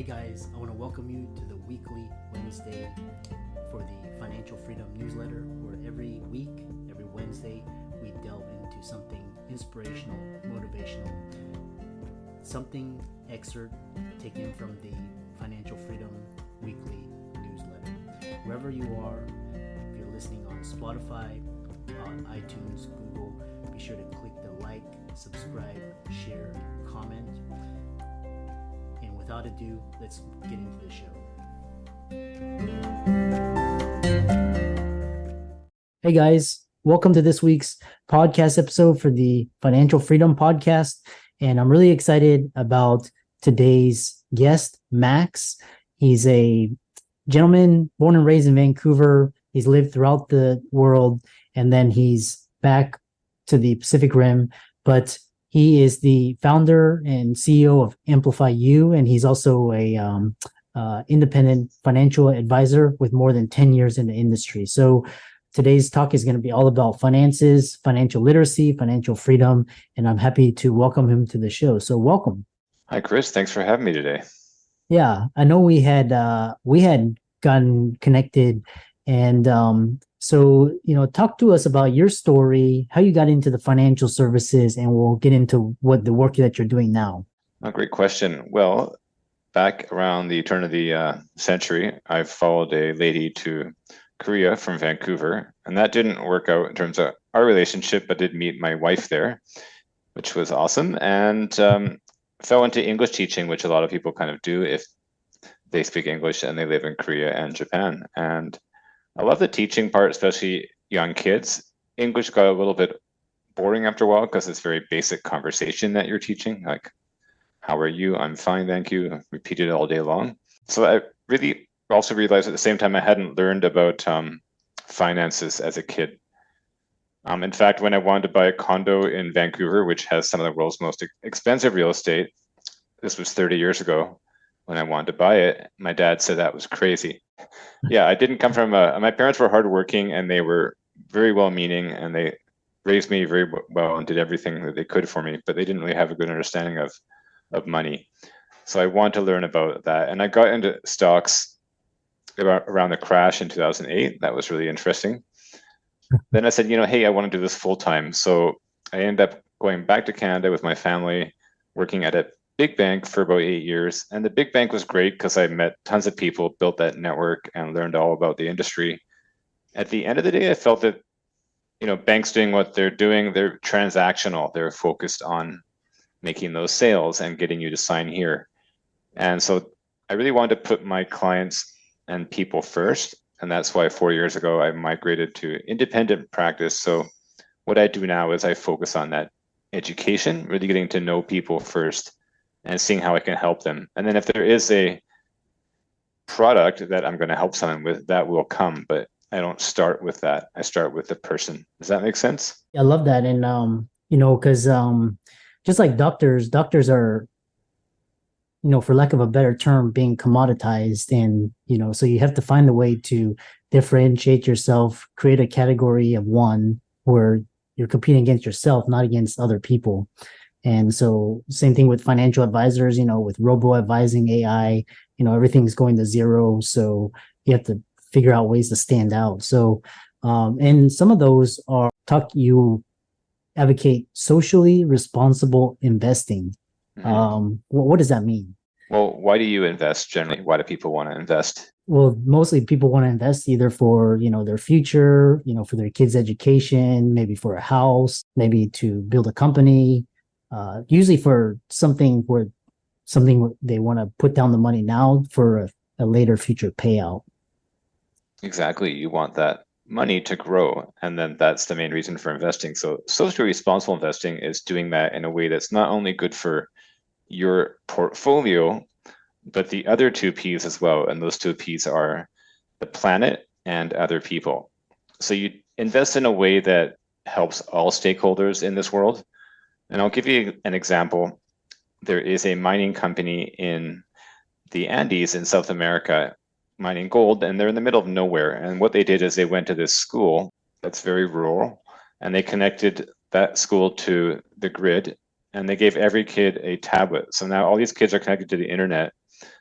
Hey guys, I want to welcome you to the weekly Wednesday for the Financial Freedom newsletter, where every week, every Wednesday, we delve into something inspirational, motivational, something excerpt taken from the Financial Freedom weekly newsletter. Wherever you are, if you're listening on Spotify, on iTunes, Google, be sure to click the like, subscribe, share, comment. And without ado, let's get into the show. Hey guys, welcome to this week's podcast episode for the Financial Freedom Podcast. And I'm really excited about today's guest, Max. He's a gentleman born and raised in Vancouver. He's lived throughout the world, and then he's back to the Pacific Rim. But he is the founder and CEO of Amplify You, and he's also a independent financial advisor with more than 10 years in the industry. So today's talk is going to be all about finances, financial literacy, financial freedom, and I'm happy to welcome him to the show. So welcome. Hi, Chris. Thanks for having me today. Yeah, I know we had gotten connected, and so talk to us about your story, how you got into the financial services, and we'll get into what the work that you're doing now. A great question. Well, back around the turn of the century, I followed a lady to Korea from Vancouver, and that didn't work out in terms of our relationship, but did meet my wife there, which was awesome, and fell into English teaching, which a lot of people kind of do if they speak English and they live in Korea and Japan. And I love the teaching part, especially young kids. English got a little bit boring after a while because it's very basic conversation that you're teaching, like, how are you? I'm fine, thank you. Repeat it all day long. So I really also realized at the same time I hadn't learned about finances as a kid. In fact, when I wanted to buy a condo in Vancouver, which has some of the world's most expensive real estate, this was 30 years ago, when I wanted to buy it, my dad said that was crazy. Yeah, I didn't come from my parents were hardworking and they were very well-meaning, and they raised me very well and did everything that they could for me, but they didn't really have a good understanding of money. So I wanted to learn about that. And I got into stocks around the crash in 2008. That was really interesting. Then I said, hey, I want to do this full time. So I ended up going back to Canada with my family, working at a big bank for about 8 years. And the big bank was great because I met tons of people, built that network, and learned all about the industry. At the end of the day, I felt that, banks doing what they're doing, they're transactional. They're focused on making those sales and getting you to sign here. And so I really wanted to put my clients and people first. And that's why 4 years ago, I migrated to independent practice. So what I do now is I focus on that education, really getting to know people first and seeing how I can help them. And then if there is a product that I'm going to help someone with, that will come. But I don't start with that. I start with the person. Does that make sense? I love that. And, because just like doctors are, for lack of a better term, being commoditized. And, so you have to find a way to differentiate yourself, create a category of one where you're competing against yourself, not against other people. And so same thing with financial advisors, with robo-advising AI, everything's going to zero. So you have to figure out ways to stand out. So, and some of those you advocate socially responsible investing. What does that mean? Well, why do you invest generally? Why do people want to invest? Well, mostly people want to invest either for, their future, for their kids' education, maybe for a house, maybe to build a company, usually for something they want to put down the money now for a later future payout. Exactly. You want that money to grow, and then that's the main reason for investing. So socially responsible investing is doing that in a way that's not only good for your portfolio, but the other two P's as well. And those two P's are the planet and other people. So you invest in a way that helps all stakeholders in this world. And I'll give you an example. There is a mining company in the Andes in South America mining gold, and they're in the middle of nowhere. And what they did is they went to this school that's very rural, and they connected that school to the grid, and they gave every kid a tablet. So now all these kids are connected to the internet,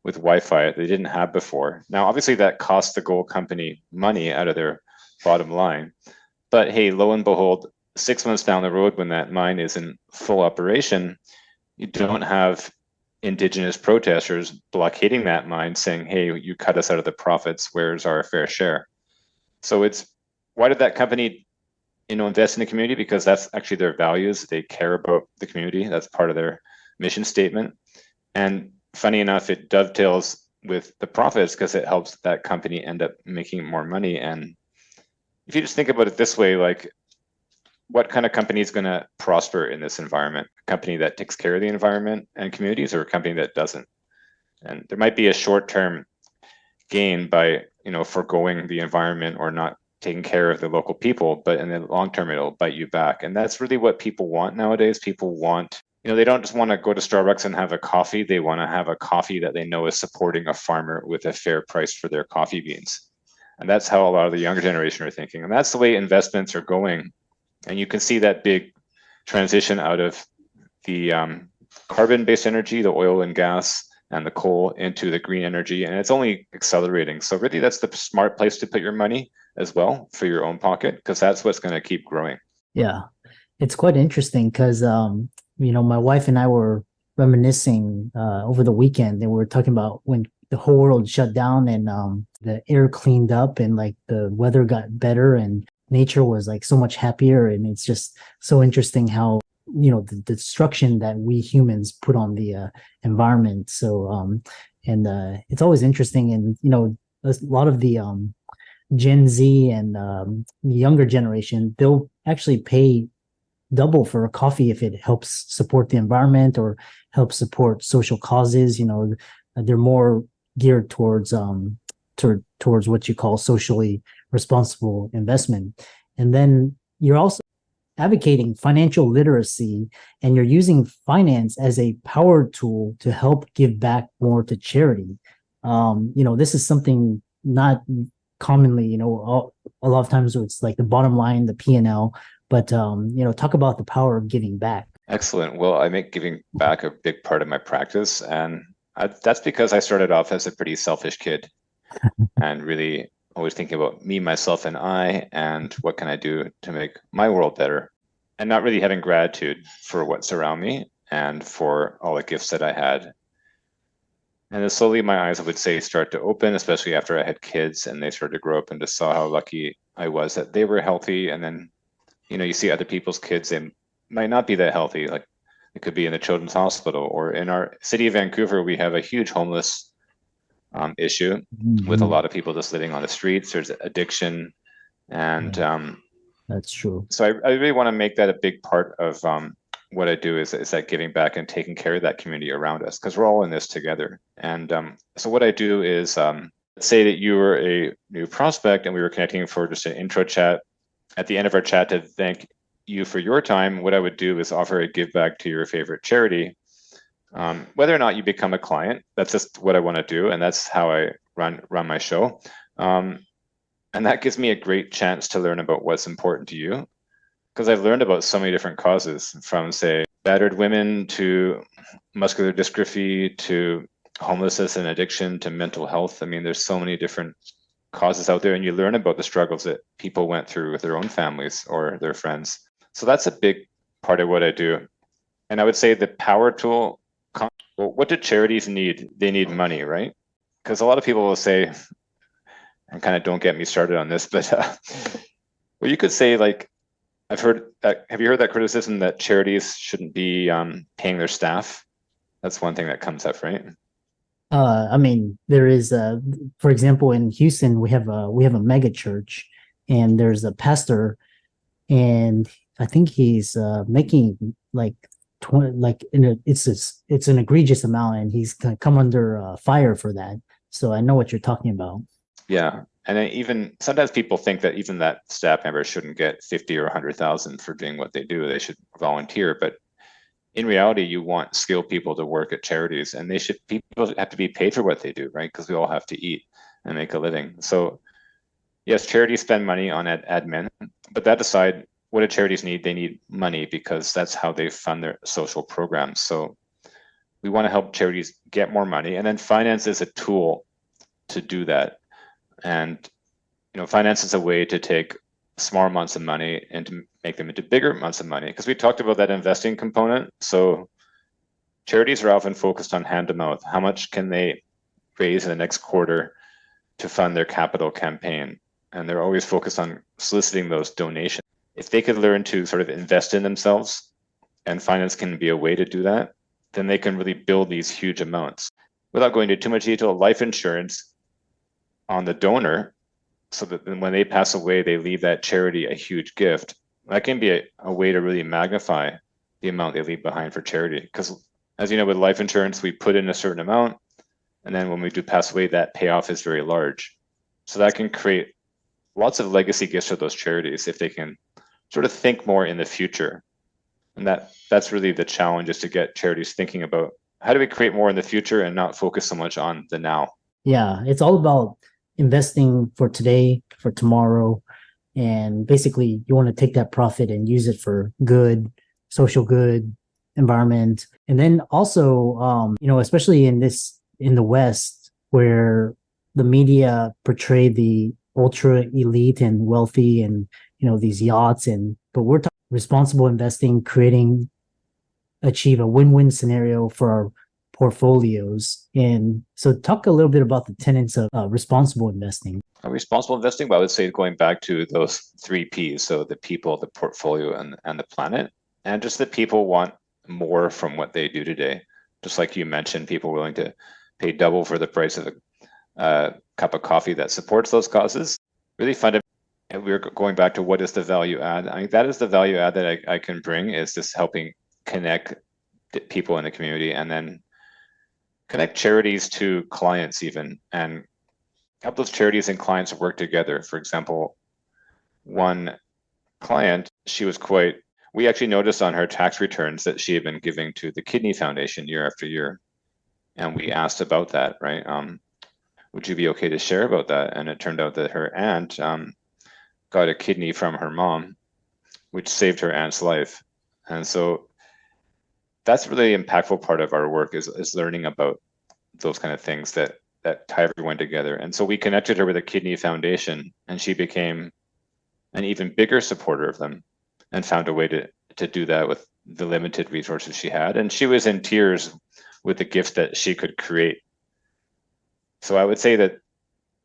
with Wi-Fi they didn't have before. Now, obviously, that costs the gold company money out of their bottom line. But hey, lo and behold, 6 months down the road, when that mine is in full operation, you don't have indigenous protesters blockading that mine saying, hey, you cut us out of the profits, where's our fair share? So it's, why did that company invest in the community? Because that's actually their values. They care about the community. That's part of their mission statement. And funny enough, it dovetails with the profits because it helps that company end up making more money. And if you just think about it this way, like, what kind of company is going to prosper in this environment? A company that takes care of the environment and communities, or a company that doesn't? And there might be a short-term gain by foregoing the environment or not taking care of the local people, but in the long term it'll bite you back. And that's really what people want nowadays. People want, they don't just want to go to Starbucks and have a coffee. They want to have a coffee that they know is supporting a farmer with a fair price for their coffee beans. And that's how a lot of the younger generation are thinking. And that's the way investments are going. And you can see that big transition out of the carbon-based energy, the oil and gas and the coal, into the green energy. And it's only accelerating. So really, that's the smart place to put your money as well for your own pocket, because that's what's going to keep growing. Yeah, it's quite interesting because, my wife and I were reminiscing over the weekend, and we were talking about when the whole world shut down and the air cleaned up and like the weather got better and nature was like so much happier. And it's just so interesting how, the destruction that we humans put on the environment. So, it's always interesting. And, a lot of the Gen Z and the younger generation, they'll actually pay double for a coffee if it helps support the environment or helps support social causes. They're more geared towards towards what you call socially responsible investment. And then you're also advocating financial literacy, and you're using finance as a power tool to help give back more to charity. This is something not commonly, a lot of times it's like the bottom line, the P&L, but talk about the power of giving back. Excellent. Well, I make giving back a big part of my practice, and that's because I started off as a pretty selfish kid and really always thinking about me, myself, and I, and what can I do to make my world better, and not really having gratitude for what's around me and for all the gifts that I had. And then slowly my eyes, I would say, start to open, especially after I had kids and they started to grow up, and just saw how lucky I was that they were healthy. And then, you see other people's kids, they might not be that healthy. Like, it could be in a children's hospital, or in our city of Vancouver, we have a huge homeless issue with a lot of people just living on the streets. There's addiction. And that's true. So I really want to make that a big part of what I do, is that giving back and taking care of that community around us, because we're all in this together. And so what I do is, say that you were a new prospect and we were connecting for just an intro chat. At the end of our chat, to thank you for your time, what I would do is offer a give back to your favorite charity. Whether or not you become a client, that's just what I want to do, and that's how I run my show. And that gives me a great chance to learn about what's important to you, because I've learned about so many different causes, from, say, battered women to muscular dystrophy to homelessness and addiction to mental health. I mean, there's so many different causes out there, and you learn about the struggles that people went through with their own families or their friends. So that's a big part of what I do. And I would say the power tool, well, what do charities need? They need money, right? Because a lot of people will say, and kind of don't get me started on this, but well, you could say, like, I've heard, have you heard that criticism that charities shouldn't be paying their staff? That's one thing that comes up, right? There is, for example, in Houston, we have a mega church, and there's a pastor, and I think he's making like 20, like it's an egregious amount, and he's gonna come under fire for that. So I know what you're talking about. Yeah, and then even sometimes people think that even that staff member shouldn't get 50 or 100,000 for doing what they do. They should volunteer, but in reality, you want skilled people to work at charities, and people have to be paid for what they do, right? Because we all have to eat and make a living. So yes, charities spend money on admin, but that aside, what do charities need? They need money, because that's how they fund their social programs. So we want to help charities get more money, and then finance is a tool to do that. And finance is a way to take small amounts of money and to make them into bigger amounts of money, because we talked about that investing component. So charities are often focused on hand to mouth. How much can they raise in the next quarter to fund their capital campaign? And they're always focused on soliciting those donations. If they could learn to sort of invest in themselves, and finance can be a way to do that, then they can really build these huge amounts. Without going into too much detail, life insurance on the donor, so that when they pass away, they leave that charity a huge gift. That can be a way to really magnify the amount they leave behind for charity. Because as you know, with life insurance, we put in a certain amount, and then when we do pass away, that payoff is very large. So that can create lots of legacy gifts for those charities if they can sort of think more in the future. And that's really the challenge, is to get charities thinking about how do we create more in the future and not focus so much on the now. Yeah, it's all about investing for today, for tomorrow. And basically, you want to take that profit and use it for good, social good, environment. And then also, especially in the West, where the media portray the ultra elite and wealthy and, these yachts, but we're talking responsible investing, achieve a win-win scenario for our portfolios. And so talk a little bit about the tenets of responsible investing. Responsible investing, well, I would say going back to those 3 Ps, so the people, the portfolio, and the planet. And just that people want more from what they do today. Just like you mentioned, people willing to pay double for the price of a cup of coffee that supports those causes. Really fundamental. And we're going back to what is the value add. I think that is the value add that I can bring, is just helping connect people in the community, and then connect charities to clients even, and help those charities and clients work together. For example, one client, we actually noticed on her tax returns that she had been giving to the Kidney Foundation year after year. And we asked about that, right? Would you be okay to share about that? And it turned out that her aunt got a kidney from her mom, which saved her aunt's life. And so that's really an impactful part of our work, is learning about those kind of things that tie everyone together. And so we connected her with a Kidney Foundation, and she became an even bigger supporter of them, and found a way to do that with the limited resources she had. And she was in tears with the gift that she could create. So I would say that,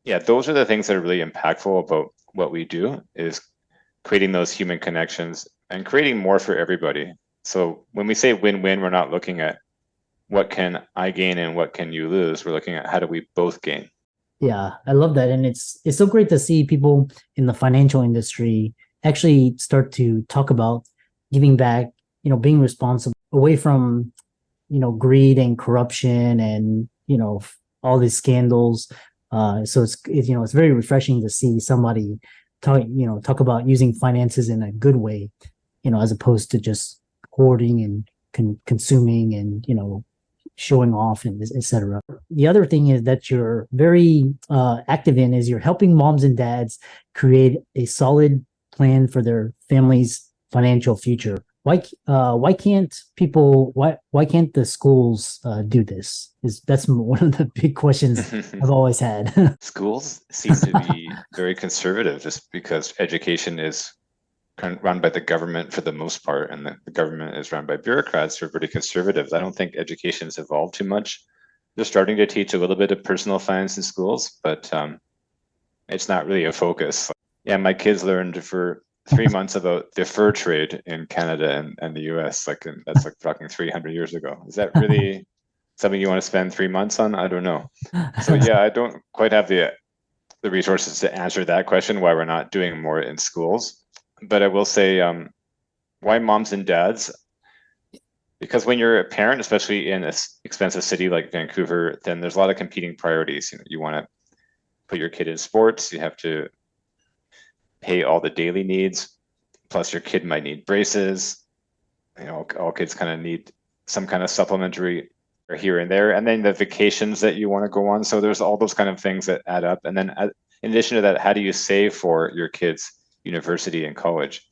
yeah, those are the things that are really impactful about what we do, is creating those human connections and creating more for everybody. So when we say win-win, we're not looking at what can I gain and what can you lose. We're looking at how do we both gain. Yeah, I love that. And it's so great to see people in the financial industry actually start to talk about giving back, being responsible, away from, greed and corruption and, all these scandals. So it's very refreshing to see somebody talk about using finances in a good way, as opposed to just hoarding and consuming and, showing off and etc. The other thing is that you're very active in is you're helping moms and dads create a solid plan for their family's financial future. Why can't the schools do this? That's one of the big questions I've always had. Schools seem to be very conservative, just because education is run by the government for the most part, and the government is run by bureaucrats who are pretty conservative. I don't think education has evolved too much. They're starting to teach a little bit of personal finance in schools, but it's not really a focus. Yeah, my kids learned for 3 months about the fur trade in Canada and the US, that's like fucking 300 years ago. Is that really something you want to spend 3 months on? I don't know. So yeah, I don't quite have the resources to answer that question, why we're not doing more in schools. But I will say, why moms and dads? Because when you're a parent, especially in an expensive city like Vancouver, then there's a lot of competing priorities. You want to put your kid in sports, you have to pay all the daily needs, plus your kid might need braces. All kids kind of need some kind of supplementary here and there, and then the vacations that you want to go on. So there's all those kind of things that add up. And then in addition to that, how do you save for your kids' university and college?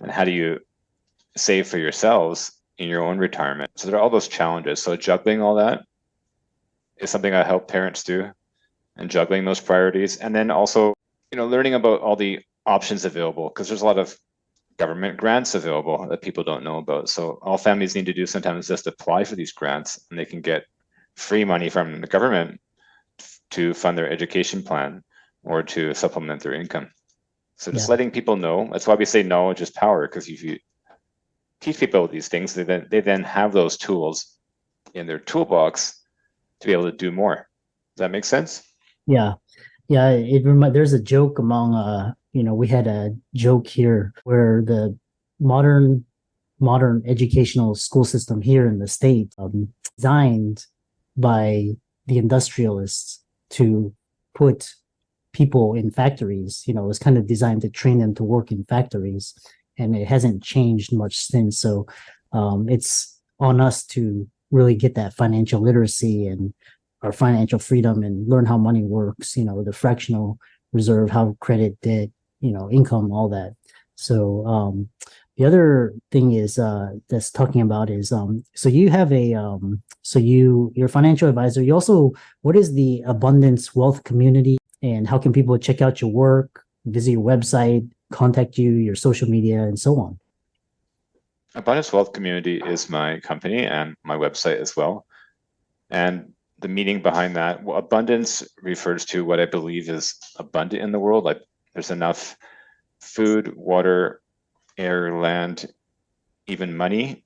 And how do you save for yourselves in your own retirement. So there are all those challenges. So juggling all that is something I help parents do, and juggling those priorities. And then also, learning about all the options available, because there's a lot of government grants available that people don't know about. So all families need to do sometimes is just apply for these grants, and they can get free money from the government to fund their education plan or to supplement their income. So just letting people know. That's why we say knowledge is power, because if you teach people these things, they then have those tools in their toolbox to be able to do more. Does that make sense? Yeah. Yeah. There's a joke among, we had a joke here where the modern educational school system here in the state, designed by the industrialists to put people in factories, it was kind of designed to train them to work in factories, and it hasn't changed much since. So it's on us to really get that financial literacy and our financial freedom and learn how money works, the fractional reserve, how credit, debt, income, all that. So the other thing is that's talking about is so you have you're a financial advisor. You also, what is the Abundance Wealth Community, and how can people check out your work, visit your website, contact you, your social media, and so on? Abundance Wealth Community is my company and my website as well. And the meaning behind that, well, abundance refers to what I believe is abundant in the world. Like there's enough food, water, air, land, even money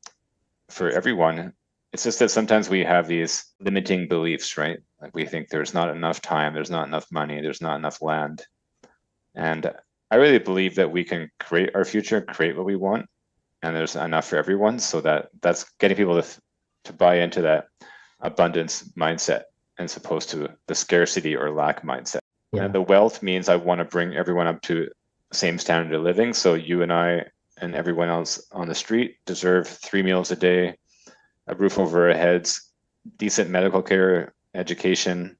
for everyone. It's just that sometimes we have these limiting beliefs, right? Like we think there's not enough time, there's not enough money, there's not enough land. And I really believe that we can create our future, create what we want, and there's enough for everyone. So that's getting people to buy into that abundance mindset, as opposed to the scarcity or lack mindset. Yeah. And the wealth means I want to bring everyone up to the same standard of living. So you and I and everyone else on the street deserve 3 meals a day, a roof over our heads, decent medical care, education,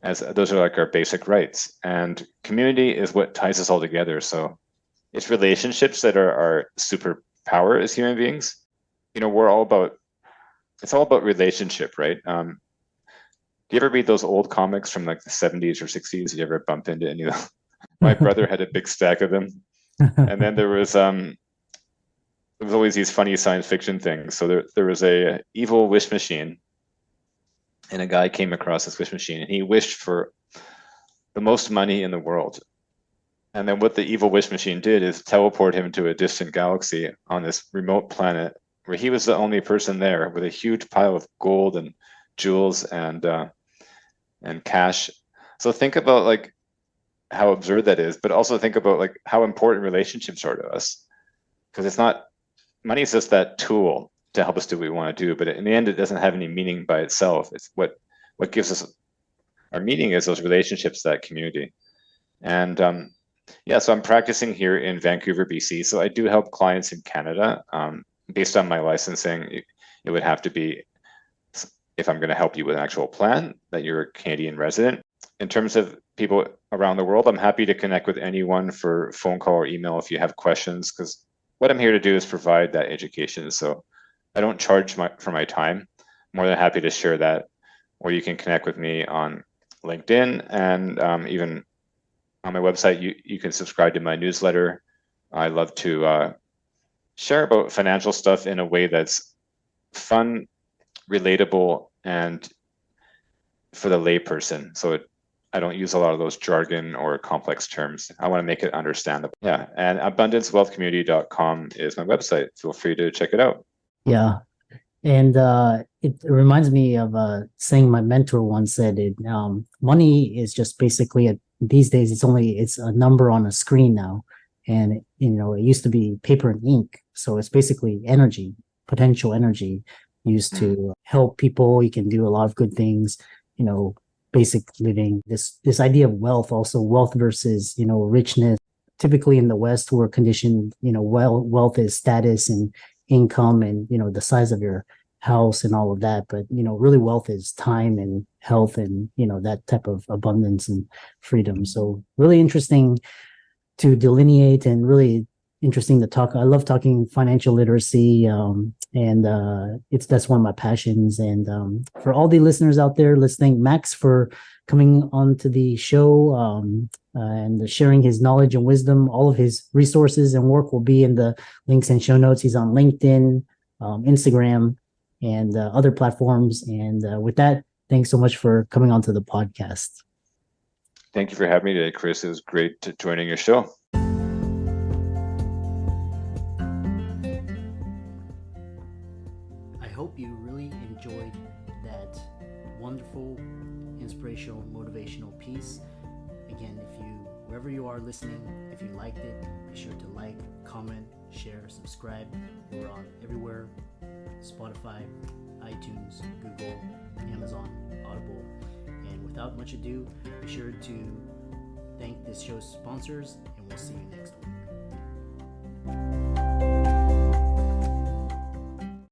as those are like our basic rights. And community is what ties us all together. So it's relationships that are our superpower as human beings. It's all about relationship, right? Do you ever read those old comics from like the 70s or 60s? Did you ever bump into any of them? My brother had a big stack of them. And then there was always these funny science fiction things. So there was a evil wish machine, and a guy came across this wish machine, and he wished for the most money in the world. And then what the evil wish machine did is teleport him to a distant galaxy on this remote planet where he was the only person there, with a huge pile of gold and jewels and cash. So think about like how absurd that is, but also think about like how important relationships are to us, because it's not, money is just that tool to help us do what we want to do, but in the end it doesn't have any meaning by itself. It's what gives us our meaning is those relationships, that community. And so I'm practicing here in Vancouver, BC. So I do help clients in Canada. Based on my licensing, it would have to be, if I'm going to help you with an actual plan, that you're a Canadian resident. In terms of people around the world, I'm happy to connect with anyone for phone call or email if you have questions, because what I'm here to do is provide that education. So I don't charge for my time. I'm more than happy to share that. Or you can connect with me on LinkedIn, and even on my website, you can subscribe to my newsletter. I love to share about financial stuff in a way that's fun, relatable, and for the layperson. So I don't use a lot of those jargon or complex terms. I want to make it understandable. Yeah, and abundancewealthcommunity.com is my website. Feel free to check it out. Yeah. And it reminds me of saying my mentor once said it, money is just basically these days it's a number on a screen now. And it used to be paper and ink. So it's basically energy, potential energy used to help people. You can do a lot of good things, basic living. This idea of wealth, also wealth versus, richness. Typically in the West, we're conditioned, wealth is status and income and, the size of your house and all of that. But, really wealth is time and health and, that type of abundance and freedom. So really interesting to delineate and really, interesting to talk. I love talking financial literacy, and that's one of my passions. And for all the listeners out there, let's thank Max for coming onto the show and sharing his knowledge and wisdom. All of his resources and work will be in the links and show notes. He's on LinkedIn, Instagram, and other platforms. And with that, thanks so much for coming onto the podcast. Thank you for having me today, Chris. It was great joining your show. I hope you really enjoyed that wonderful, inspirational, motivational piece. Again, wherever you are listening, if you liked it, be sure to like, comment, share, subscribe. We're on everywhere: Spotify, iTunes, Google, Amazon, Audible. And without much ado, be sure to thank this show's sponsors, and we'll see you next week.